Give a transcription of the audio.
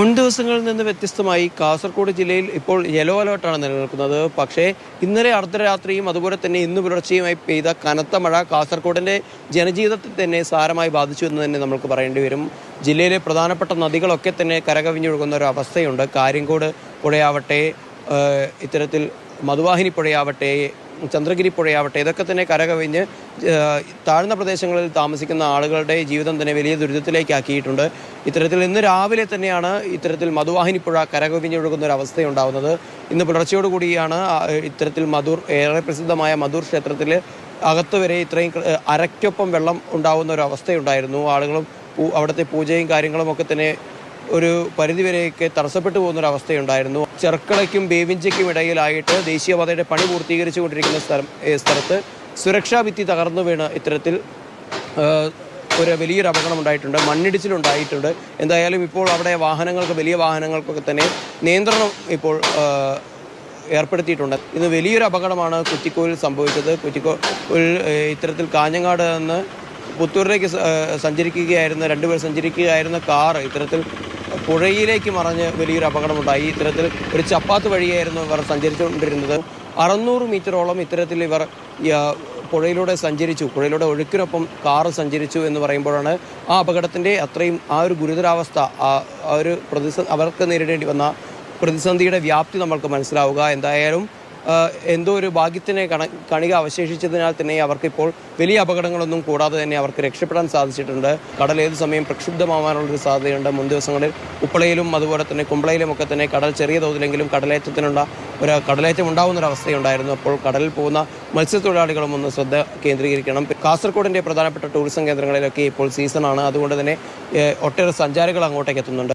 മുൻ ദിവസങ്ങളിൽ നിന്ന് വ്യത്യസ്തമായി കാസർഗോഡ് ജില്ലയിൽ ഇപ്പോൾ യെല്ലോ അലേർട്ടാണ് നിലനിൽക്കുന്നത്. പക്ഷേ ഇന്നലെ അർദ്ധരാത്രിയും അതുപോലെ തന്നെ ഇന്ന് പുലർച്ചെയുമായി പെയ്ത കനത്ത മഴ കാസർഗോഡിൻ്റെ ജനജീവിതത്തെ തന്നെ സാരമായി ബാധിച്ചു എന്ന് തന്നെ നമുക്ക് പറയേണ്ടി വരും. ജില്ലയിലെ പ്രധാനപ്പെട്ട നദികളൊക്കെ തന്നെ കരകവിഞ്ഞൊഴുകുന്ന ഒരു അവസ്ഥയുണ്ട്. കാര്യങ്കോട് പുഴയാവട്ടെ, ഇത്തരത്തിൽ മധുവാഹിനി പുഴയാവട്ടെ, ചന്ദ്രഗിരി പുഴയാവട്ടെ, ഇതൊക്കെ തന്നെ കരകവിഞ്ഞ് താഴ്ന്ന പ്രദേശങ്ങളിൽ താമസിക്കുന്ന ആളുകളുടെ ജീവിതം തന്നെ വലിയ ദുരിതത്തിലേക്കാക്കിയിട്ടുണ്ട്. ഇത്തരത്തിൽ ഇന്ന് രാവിലെ തന്നെയാണ് ഇത്തരത്തിൽ മധുവാഹിനി പുഴ കരകവിഞ്ഞൊഴുകുന്ന ഒരു അവസ്ഥയുണ്ടാകുന്നത്. ഇന്ന് പുലർച്ചയോടുകൂടിയാണ് ഇത്തരത്തിൽ ഏറെ പ്രസിദ്ധമായ മധൂർ ക്ഷേത്രത്തിൽ അകത്ത് വരെ ഇത്രയും അരയ്ക്കൊപ്പം വെള്ളം ഉണ്ടാകുന്ന ഒരു അവസ്ഥയുണ്ടായിരുന്നു. ആളുകളും അവിടുത്തെ പൂജയും കാര്യങ്ങളും ഒക്കെ തന്നെ ഒരു പരിധിവരെയൊക്കെ തടസ്സപ്പെട്ടു പോകുന്നൊരവസ്ഥയുണ്ടായിരുന്നു. ചെർക്കളയ്ക്കും ബേവിഞ്ചയ്ക്കും ഇടയിലായിട്ട് ദേശീയപാതയുടെ പണി പൂർത്തീകരിച്ചു കൊണ്ടിരിക്കുന്ന സ്ഥലത്ത് സുരക്ഷാ ഭിത്തി തകർന്നു വീണ് ഇത്തരത്തിൽ ഒരു വലിയൊരു അപകടം ഉണ്ടായിട്ടുണ്ട്. മണ്ണിടിച്ചിലുണ്ടായിട്ടുണ്ട്. എന്തായാലും ഇപ്പോൾ അവിടെ വലിയ വാഹനങ്ങൾക്കൊക്കെ തന്നെ നിയന്ത്രണം ഇപ്പോൾ ഏർപ്പെടുത്തിയിട്ടുണ്ട്. ഇന്ന് വലിയൊരു അപകടമാണ് കുറ്റിക്കോലിൽ സംഭവിച്ചത്. കുറ്റിക്കോലിൽ ഇത്തരത്തിൽ കാഞ്ഞങ്ങാട് നിന്ന് പുത്തൂരിലേക്ക് രണ്ടുപേർ സഞ്ചരിക്കുകയായിരുന്ന കാർ ഇത്തരത്തിൽ പുഴയിലേക്ക് മറിഞ്ഞ് വലിയൊരു അപകടമുണ്ടായി. ഇത്തരത്തിൽ ഒരു ചപ്പാത്ത് വഴിയായിരുന്നു ഇവർ സഞ്ചരിച്ചുകൊണ്ടിരുന്നത്. 600 മീറ്ററോളം ഇത്തരത്തിൽ ഇവർ പുഴയിലൂടെ ഒഴുക്കിനൊപ്പം കാറ് സഞ്ചരിച്ചു എന്ന് പറയുമ്പോഴാണ് ആ അപകടത്തിൻ്റെ അത്രയും ഒരു ഗുരുതരാവസ്ഥ, അവർക്ക് നേരിടേണ്ടി വന്ന പ്രതിസന്ധിയുടെ വ്യാപ്തി നമ്മൾക്ക് മനസ്സിലാവുക. എന്തായാലും എന്തോ ഒരു ഭാഗ്യത്തിനെ കണിക അവശേഷിച്ചതിനാൽ തന്നെ അവർക്കിപ്പോൾ വലിയ അപകടങ്ങളൊന്നും കൂടാതെ തന്നെ അവർക്ക് രക്ഷപ്പെടാൻ സാധിച്ചിട്ടുണ്ട്. കടൽ ഏത് സമയം പ്രക്ഷുബ്ധമാവാനുള്ളൊരു സാധ്യതയുണ്ട്. മുൻ ദിവസങ്ങളിൽ ഉപ്പളയിലും അതുപോലെ തന്നെ കുമ്പളയിലും ഒക്കെ തന്നെ കടൽ ചെറിയ തോതിലെങ്കിലും കടലേറ്റം ഉണ്ടാകുന്നൊരവസ്ഥയുണ്ടായിരുന്നു. അപ്പോൾ കടലിൽ പോകുന്ന മത്സ്യത്തൊഴിലാളികളും ഒന്ന് ശ്രദ്ധ കേന്ദ്രീകരിക്കണം. കാസർഗോഡിൻ്റെ പ്രധാനപ്പെട്ട ടൂറിസം കേന്ദ്രങ്ങളിലൊക്കെ ഇപ്പോൾ സീസണാണ്. അതുകൊണ്ട് തന്നെ ഒട്ടേറെ സഞ്ചാരികൾ അങ്ങോട്ടേക്ക് എത്തുന്നുണ്ട്.